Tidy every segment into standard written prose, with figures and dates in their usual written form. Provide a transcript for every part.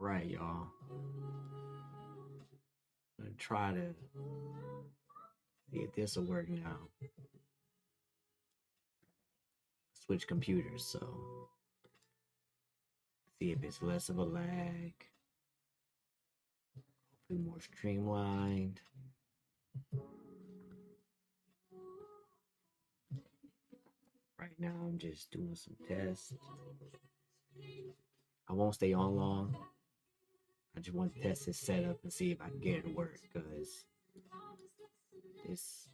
Right, y'all. I'm gonna try to see if this will work now. Switch computers, so see if it's less of a lag, hopefully more streamlined. Right now, I'm just doing some tests. I won't stay on long. I just want to test this setup and see if I can get it to work because it's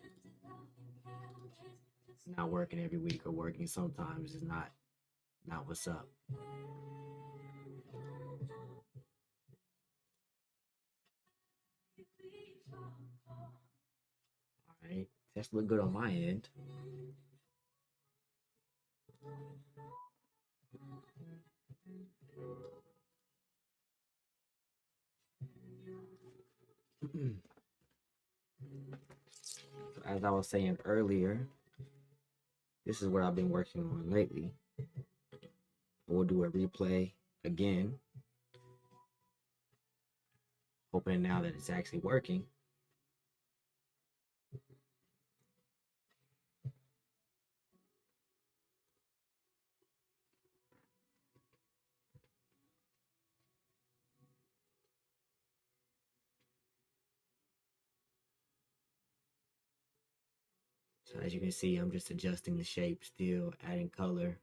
not working every week or working sometimes is not what's up. All right, test look good on my end. As I was saying earlier, this is what I've been working on lately. We'll do a replay again, hoping now that it's actually working. So as you can see, I'm just adjusting the shape still, adding color,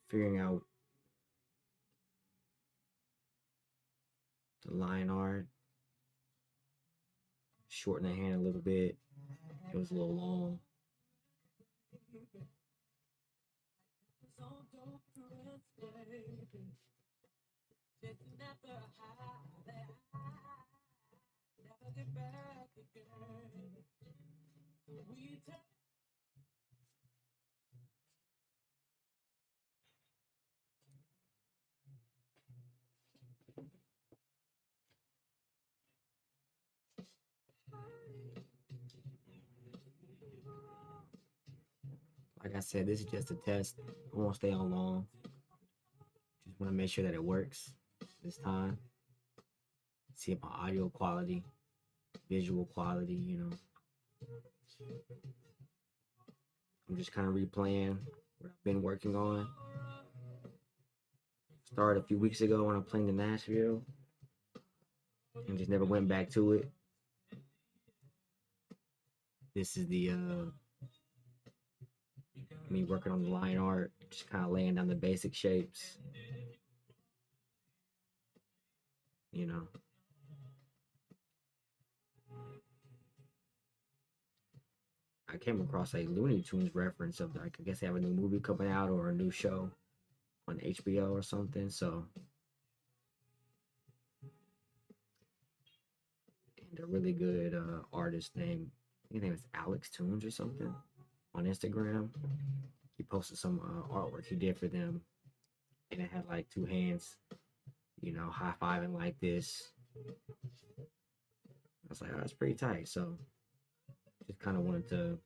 figuring out the line art, shorten the hand a little bit. It was a little long. Like I said, this is just a test. I won't stay on long. Just want to make sure that it works this time. See if my audio quality, visual quality, I'm just kind of replaying what I've been working on. Started a few weeks ago when I'm playing in Nashville and just never went back to it. This is the me working on the line art, just kind of laying down the basic shapes. You know, I came across a Looney Tunes reference of like I guess they have a new movie coming out or a new show on HBO or something. So, and a really good artist named I think his name is Alex Tunes or something on Instagram. He posted some artwork he did for them, and it had like two hands, high fiving like this. I was like, oh, that's pretty tight. So, just kind of wanted to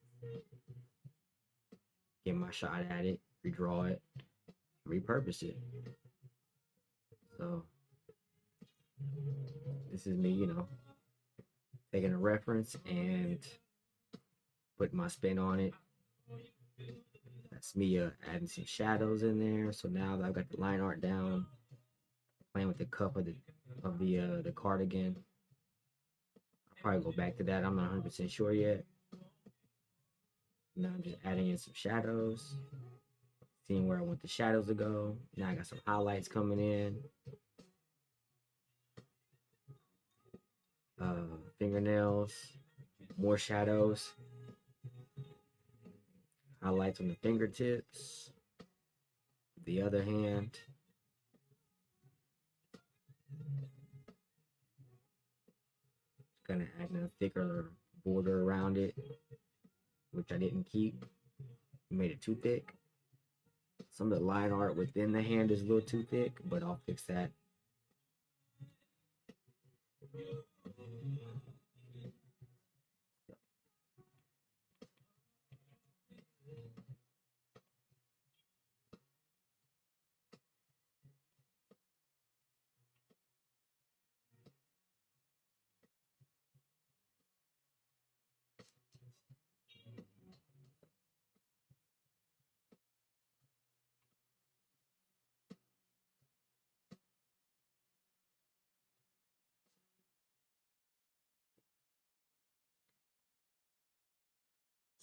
get my shot at it, redraw it, repurpose it. So this is me, taking a reference and putting my spin on it. That's me adding some shadows in there. So now that I've got the line art down, playing with the cup of the cardigan. I'll probably go back to that. I'm not 100% sure yet. Now I'm just adding in some shadows, seeing where I want the shadows to go. Now I got some highlights coming in. Fingernails, more shadows, highlights on the fingertips. The other hand, gonna add a thicker border around it, which I didn't keep. Made it too thick. Some of the line art within the hand is a little too thick, but I'll fix that.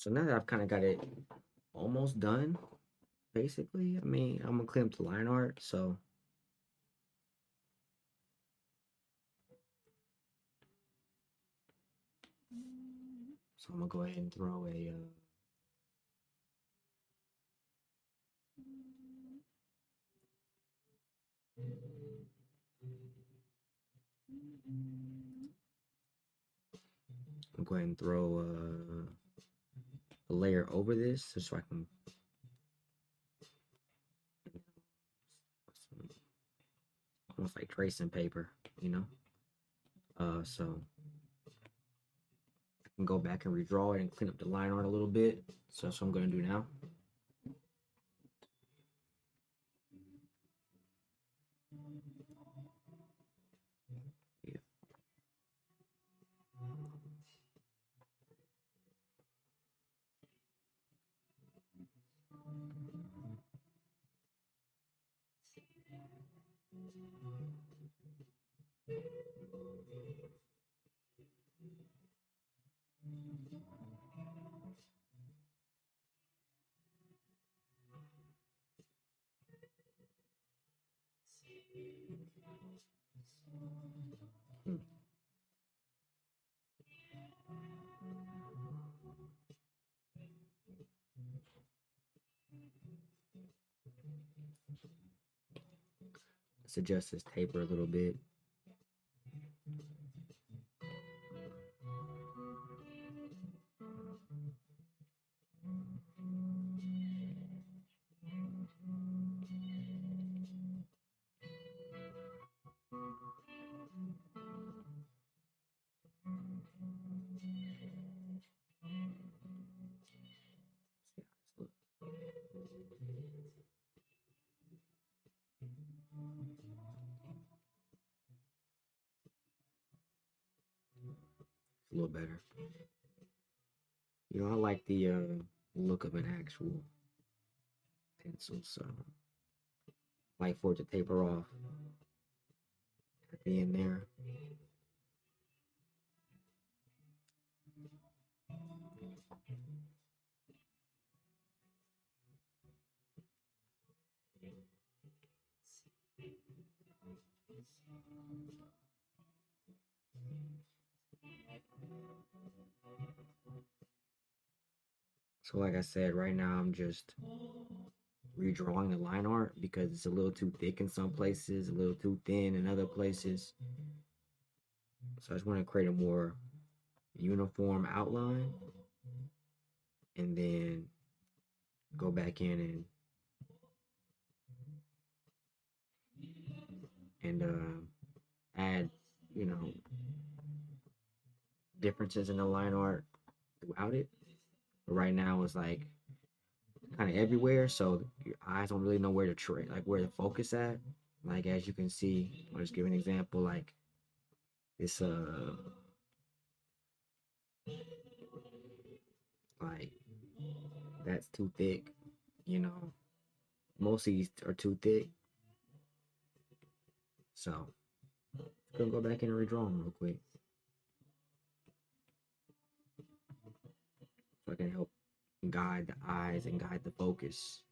So now that I've kind of got it almost done, basically, I mean, I'm gonna clean up the line art. So I'm gonna go ahead and throw a I'm go ahead and throw a layer over this just so I can almost like tracing paper, you know. So I can go back and redraw it and clean up the line art a little bit. So that's what I'm gonna do now. Yeah. Hmm. Let's adjust this taper a little bit. It's a little better. You know, I like the look of an actual pencil, so I like for it to taper off at the end there. So like I said, right now I'm just redrawing the line art because it's a little too thick in some places, a little too thin in other places. So I just want to create a more uniform outline and then go back in and add, you know, differences in the line art throughout it. But right now it's like kind of everywhere, so your eyes don't really know where to like where to focus at. Like as you can see, I'll just give an example. Like this, like that's too thick. You know, most of these are too thick. So I'm gonna go back in and redraw them real quick, so I can help guide the eyes and guide the focus.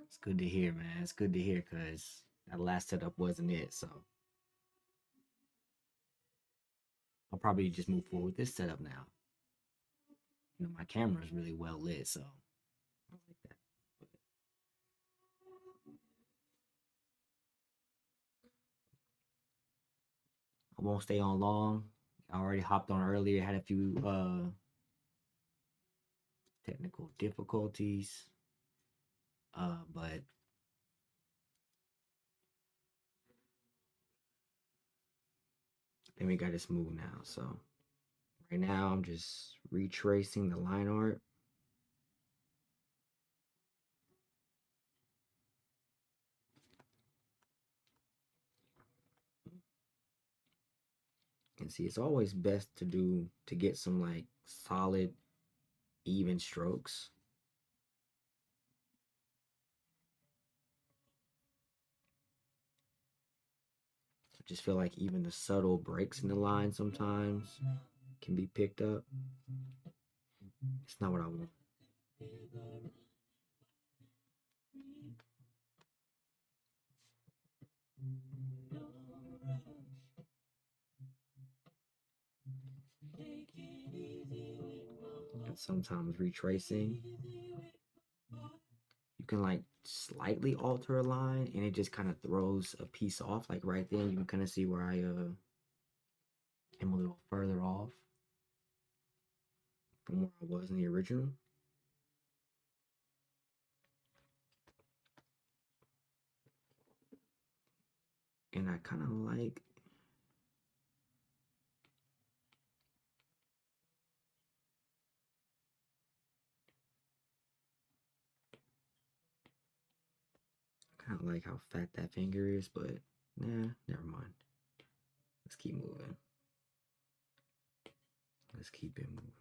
It's good to hear, man. It's good to hear because that last setup wasn't it. So I'll probably just move forward with this setup now. You know, my camera is really well lit, so I like that. But I won't stay on long. I already hopped on earlier, had a few technical difficulties. But then we got it smooth now. So right now I'm just retracing the line art. And see, it's always best to get some like solid, even strokes. I just feel like even the subtle breaks in the line sometimes can be picked up. It's not what I want. And sometimes retracing, you can like slightly alter a line and it just kind of throws a piece off. Like right then, you can kind of see where I am a little further off from where I was in the original. And I kind of like how fat that finger is, but nah, never mind. Let's keep moving. Let's keep it moving.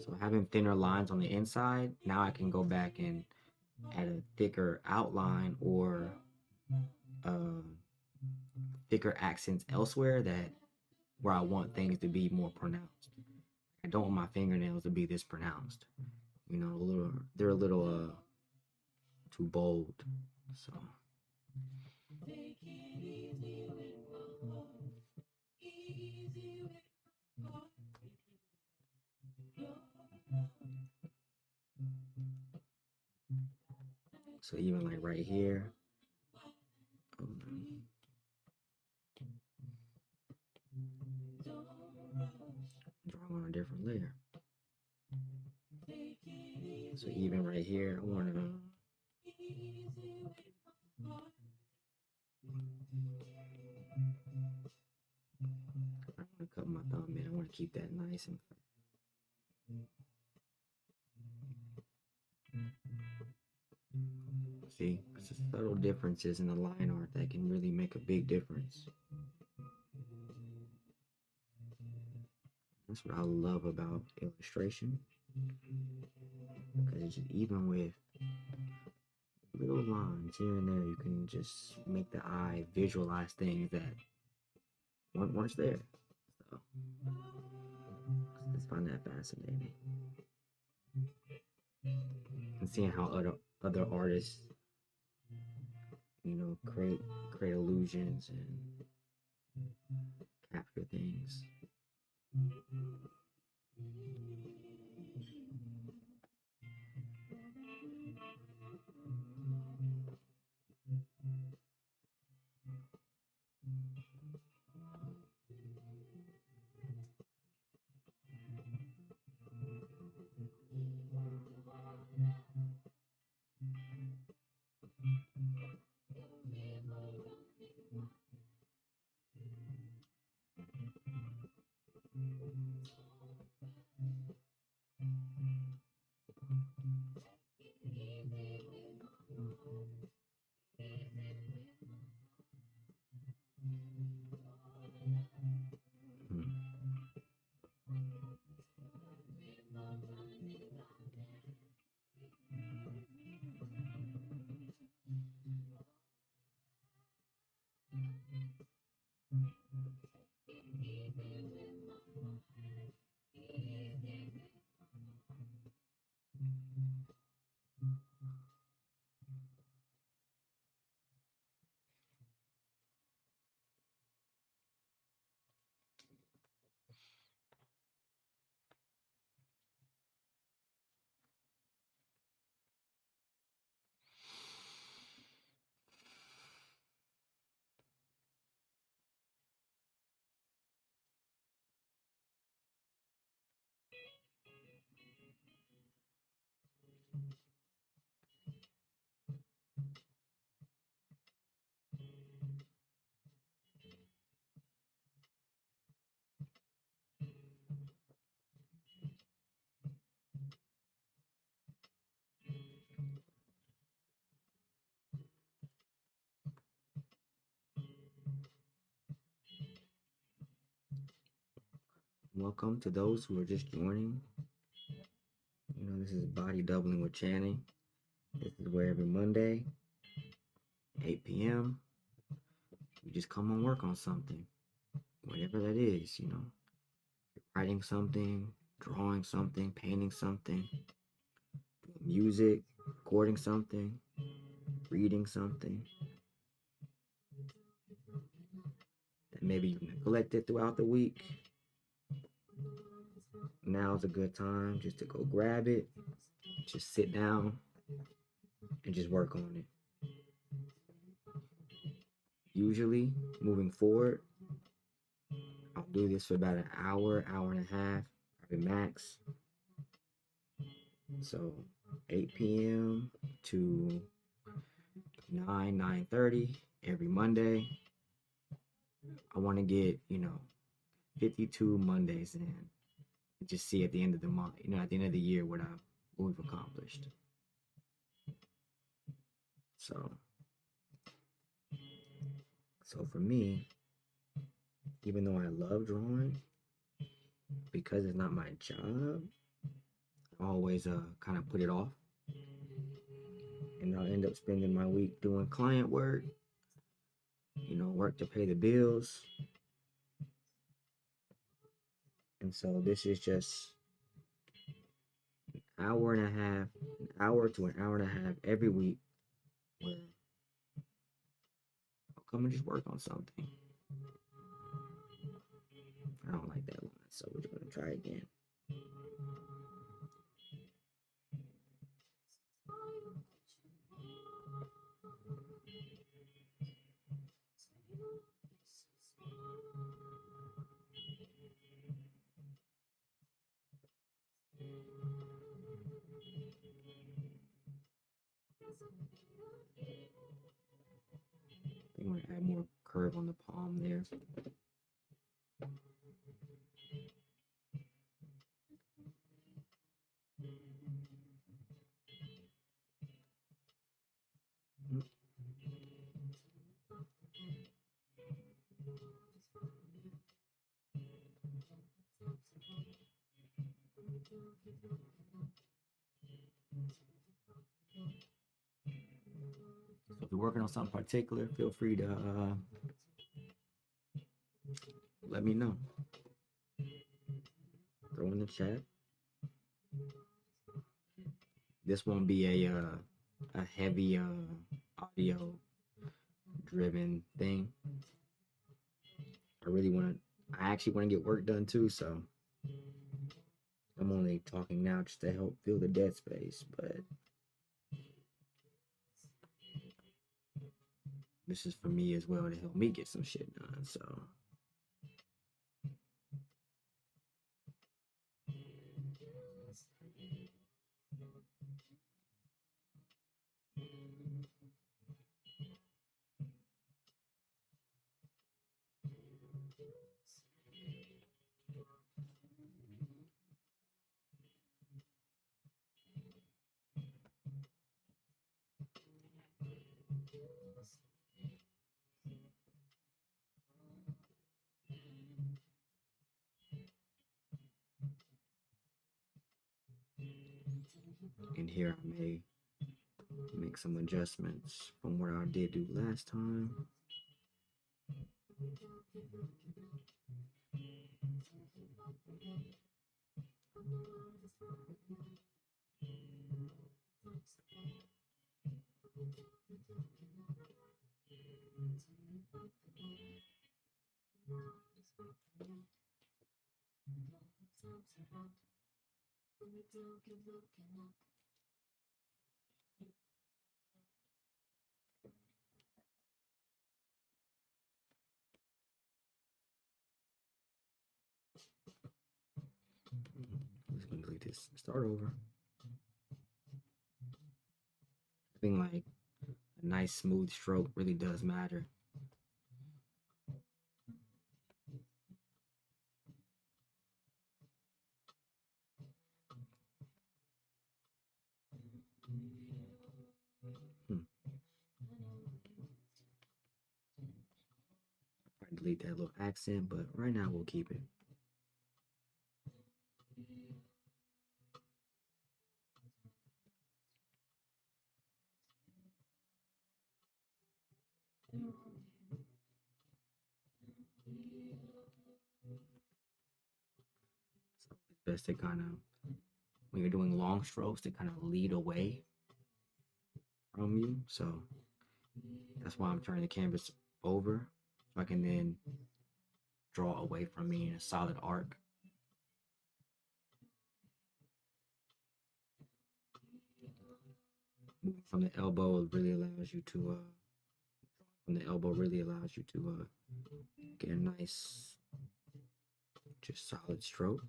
So having thinner lines on the inside, now I can go back and add a thicker outline or thicker accents elsewhere that where I want things to be more pronounced. I don't want my fingernails to be this pronounced. You know, they're a little too bold. So so even like right here, drawing on a different layer. So even right here, I want to cut my thumb in. I want to keep that nice and fat. See, it's the subtle differences in the line art that can really make a big difference. That's what I love about illustration, because even with little lines here and there, you can just make the eye visualize things that weren't there. So I just find that fascinating. And seeing how other artists, you know, create illusions and capture things. welcome to those who are just joining. You know, this is Body Doubling with Channing. This is where every Monday, 8 p.m., we just come and work on something, whatever that is, you know, writing something, drawing something, painting something, music, recording something, reading something that maybe you neglected throughout the week. Now's a good time just to go grab it, just sit down and just work on it. Usually, moving forward, I'll do this for about an hour, hour and a half, probably max. So 8 p.m. to 9:30 every Monday. I want to get, 52 Mondays in. Just see at the end of the month, at the end of the year what we've accomplished. So for me, even though I love drawing, because it's not my job, I always kind of put it off. And I'll end up spending my week doing client work, work to pay the bills. And so this is just an hour to an hour and a half every week where I'll come and just work on something. I don't like that line, so we're just going to try again. I'm going to add more curve on the palm there. So if you're working on something particular, feel free to let me know. Throw in the chat. This won't be a heavy audio driven thing. I actually want to get work done too, so I'm only talking now just to help fill the dead space, but this is for me as well to help me get some shit done, so. And here I may make some adjustments from what I did do last time. Let's complete this. Start over. Having like a nice smooth stroke really does matter. I'll delete that little accent, but right now we'll keep it. best to kind of, when you're doing long strokes, to kind of lead away from you. So that's why I'm turning the canvas over, so I can then draw away from me in a solid arc. Moving from the elbow really allows you to get a nice, just solid stroke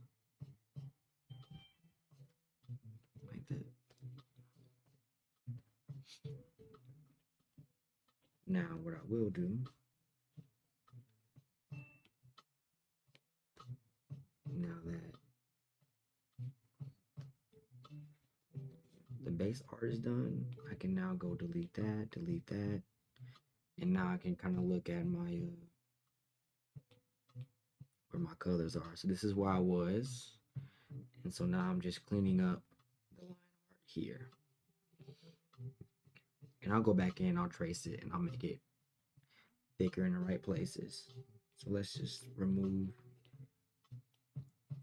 like that. Now what I will do, now that the base art is done, I can now go delete that, and now I can kind of look at my where my colors are. So this is where I was, and so now I'm just cleaning up the line art here, and I'll go back in, I'll trace it, and I'll make it thicker in the right places. So let's just remove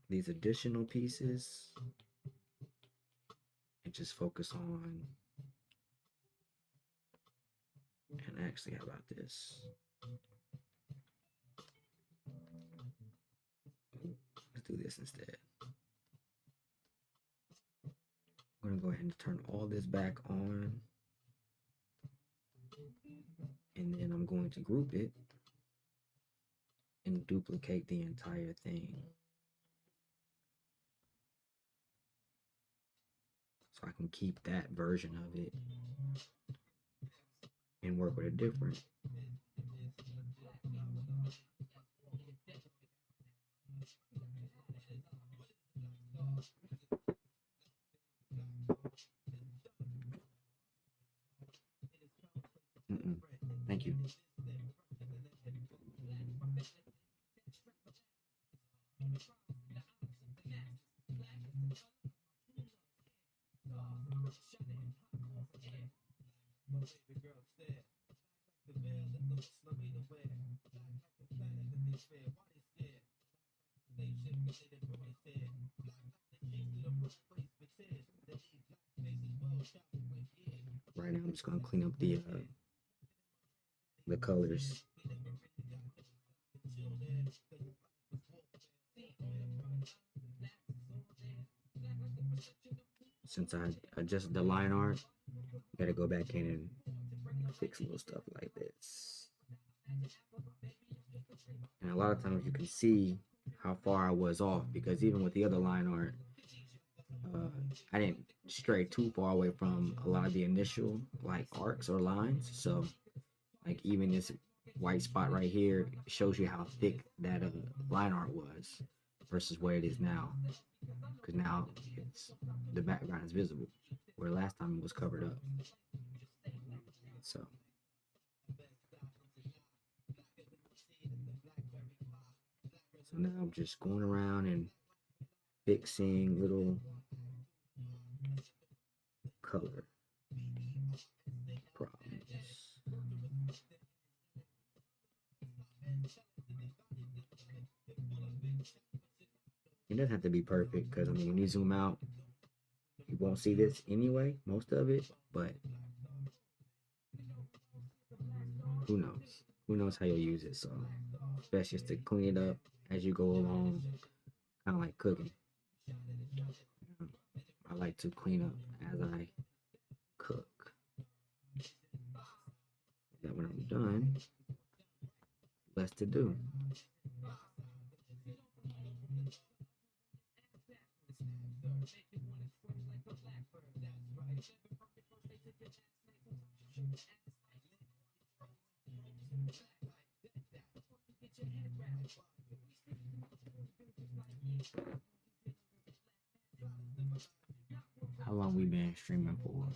these additional pieces and just focus on, and actually, how about this? Let's do this instead. I'm gonna go ahead and turn all this back on, and then I'm going to group it and duplicate the entire thing. So I can keep that version of it and work with a different. Thank you. Right now, I'm just gonna clean up the colors. Since I adjusted the line art, gotta go back in and fix little stuff like this. And a lot of times you can see how far I was off, because even with the other line art, I didn't stray too far away from a lot of the initial like arcs or lines. So like even this white spot right here shows you how thick that line art was versus where it is now, because now it's, the background is visible where last time it was covered up. So now I'm just going around and fixing little color problems. It doesn't have to be perfect, because I mean, when you zoom out, you won't see this anyway, most of it, but who knows? Who knows how you'll use it? So best just to clean it up as you go along, kind of like cooking. I like to clean up as I cook. That when I'm done, less to do. How long we been streaming for?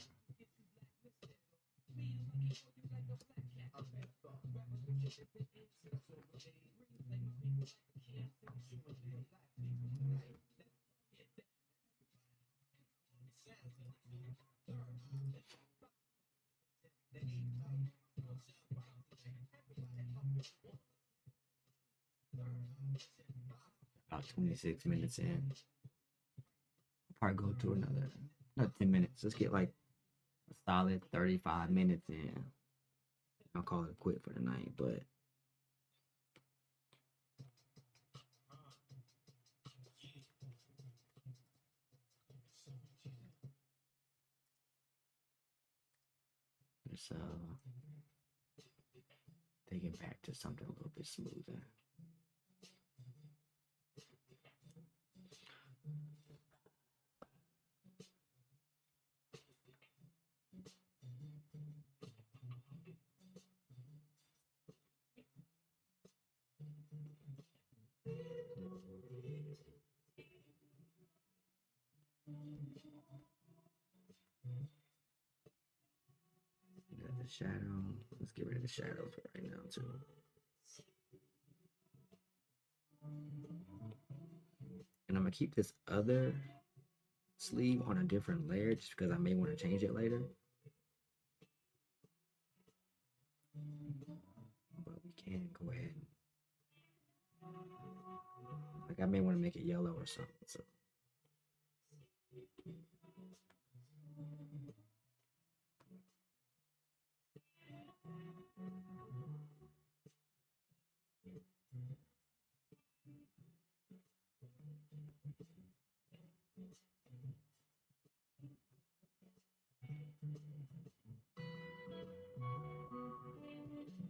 About 26 minutes in. probably go to another 10 minutes. Let's get like a solid 35 minutes in. I'll call it a quit for the night, but let's take it back to something a little bit smoother. The shadow. Let's get rid of the shadows right now too. And I'm gonna keep this other sleeve on a different layer just because I may want to change it later. But we can go ahead. Like I may want to make it yellow or something.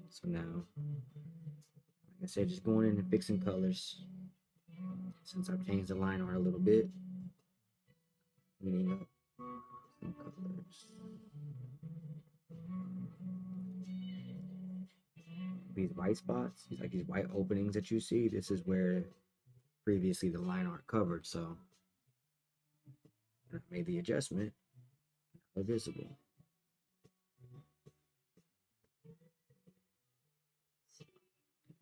So now, like I said, just going in and fixing colors. Since I've changed the line art a little bit, cleaning up some colors. These white spots, these white openings that you see, this is where previously the line art covered. So I made the adjustment, they're visible.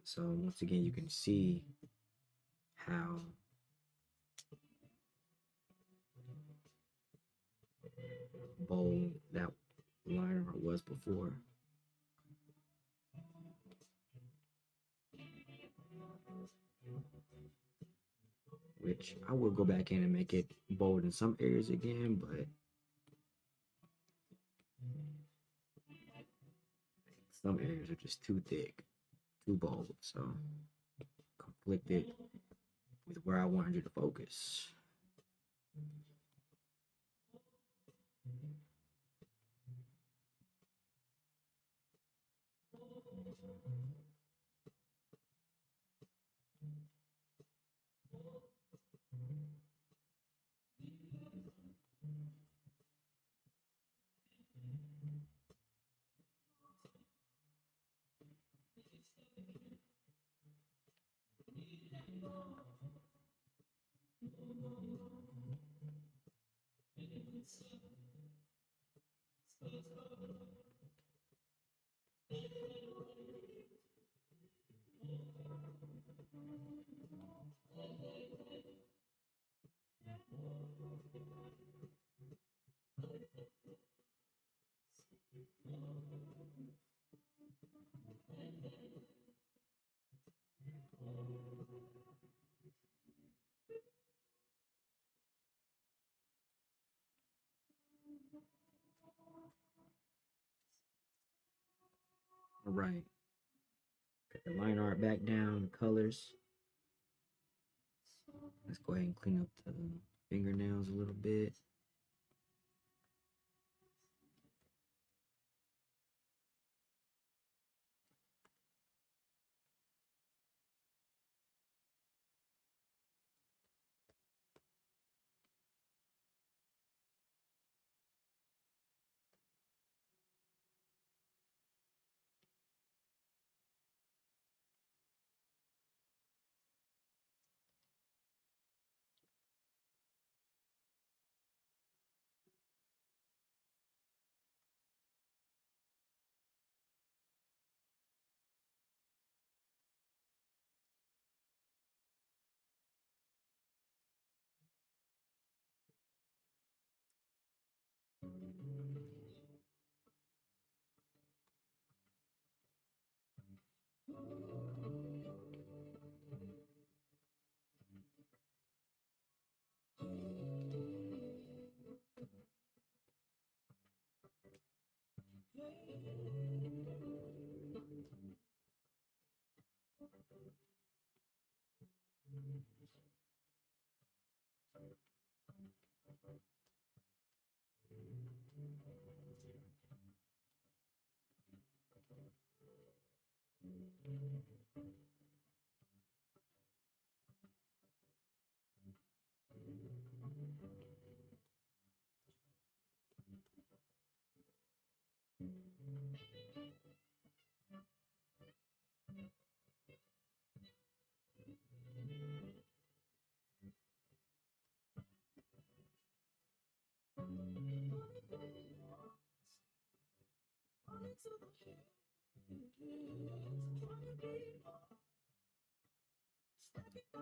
So once again, you can see how bold that line art was before. Which I will go back in and make it bold in some areas again, but some areas are just too thick, too bold, so conflicted with where I wanted you to focus. All right, got the line art back down, the colors. Let's go ahead and clean up the fingernails a little bit.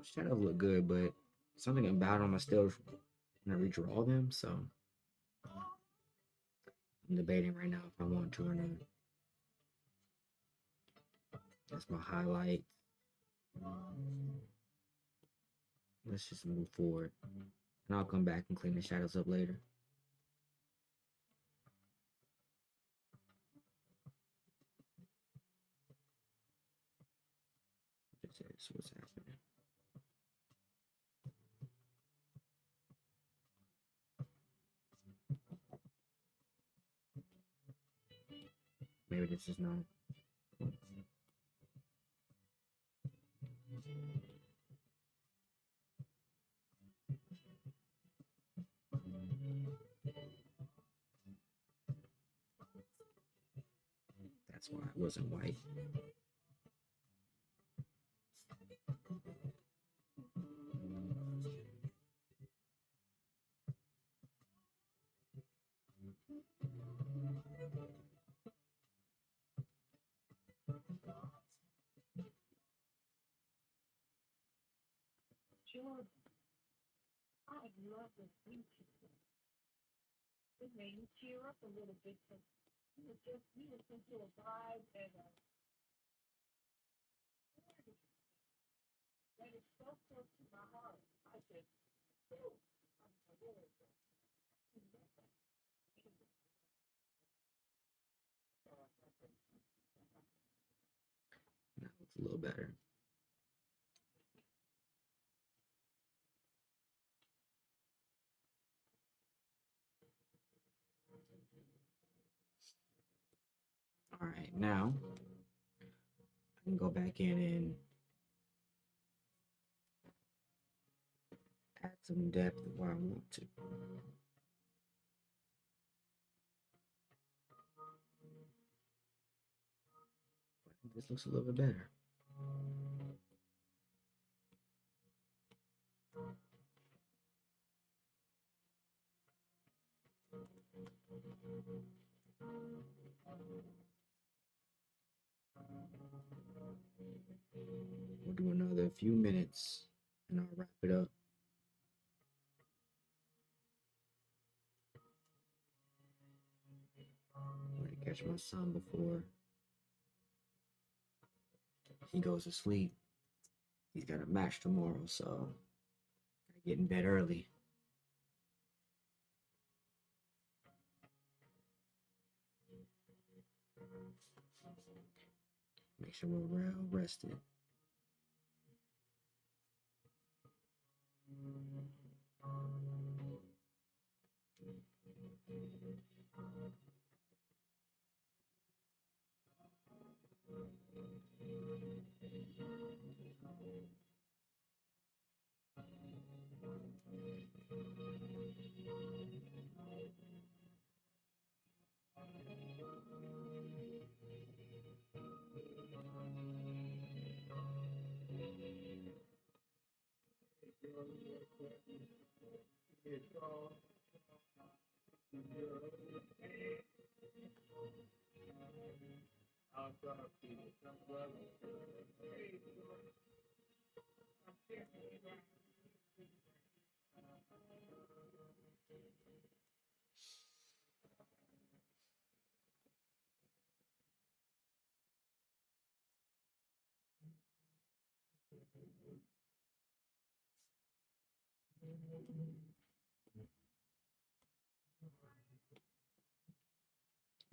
Shadows look good, but something about them I still want to redraw them. So I'm debating right now if I want to or not. That's my highlight. Let's just move forward, and I'll come back and clean the shadows up later. This is what's happening. Maybe this is not. That's why it wasn't white. Sure, I love the beach. It made me cheer up a little bit. You was into a vibe and that is so close to my heart. I said, "Whew, I'm a little That looks a little better. All right, now I can go back in and add some depth where I want to. I think this looks a little bit better. We'll do another few minutes and I'll wrap it up. I'm going to catch my son before he goes to sleep. He's got a match tomorrow, so gotta get in bed early. Make sure we're well rested.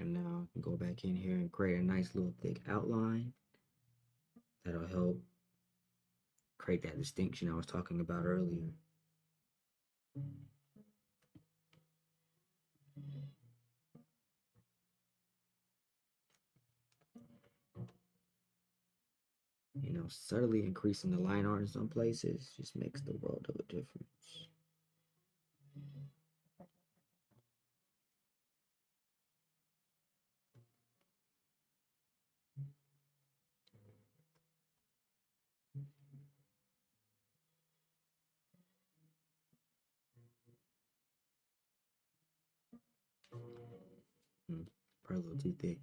And now I can go back in here and create a nice little thick outline. That'll help create that distinction I was talking about earlier. You know, subtly increasing the line art in some places just makes the world of a difference. Probably a little too thick.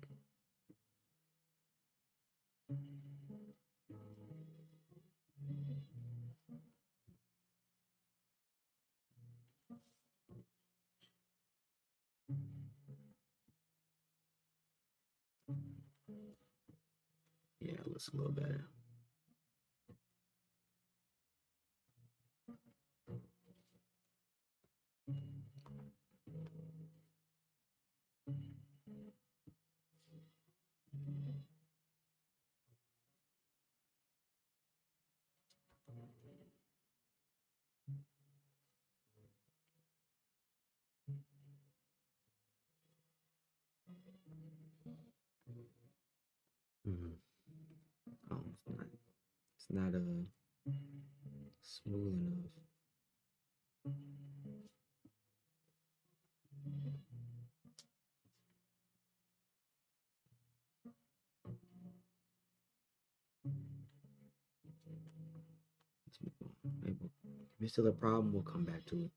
Yeah, it looks a little better. Mm-hmm. Oh, it's not smooth enough. Let's move on. Maybe if it's still a problem, we'll come back to it.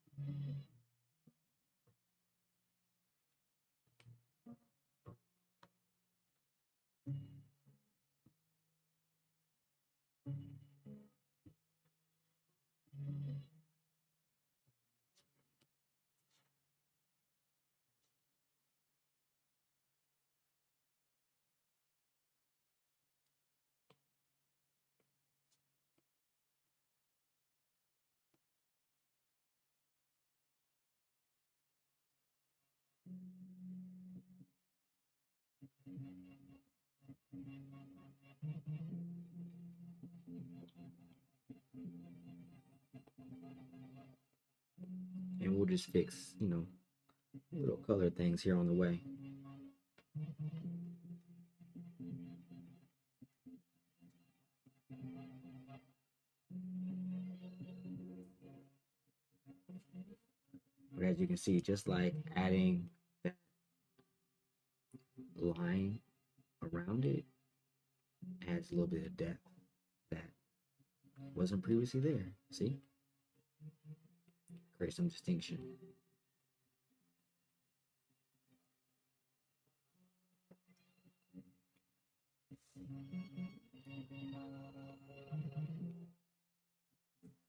And we'll just fix, you know, little color things here on the way. But as you can see, just like adding that line around it adds a little bit of depth that wasn't previously there. See? Create some distinction.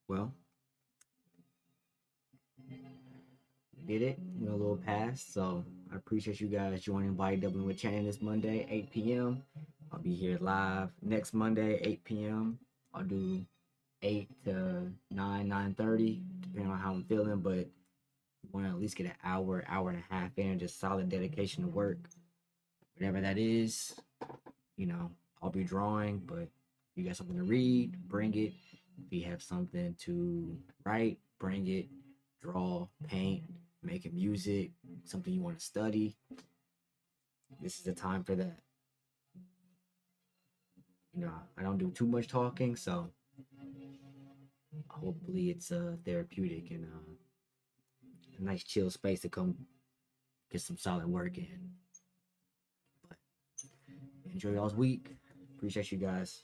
Well, did it. Went a little past, so I appreciate you guys joining Body Doubling with Channing this Monday, 8 p.m. I'll be here live next Monday, 8 p.m. I'll do 8 to 9:30, depending on how I'm feeling, but want to at least get an hour, hour and a half in, just solid dedication to work. Whatever that is, you know, I'll be drawing, but if you got something to read, bring it. If you have something to write, bring it. Draw, paint, making music, something you want to study. This is the time for that. You know, I don't do too much talking, so hopefully it's therapeutic and a nice chill space to come get some solid work in. But enjoy y'all's week. Appreciate you guys.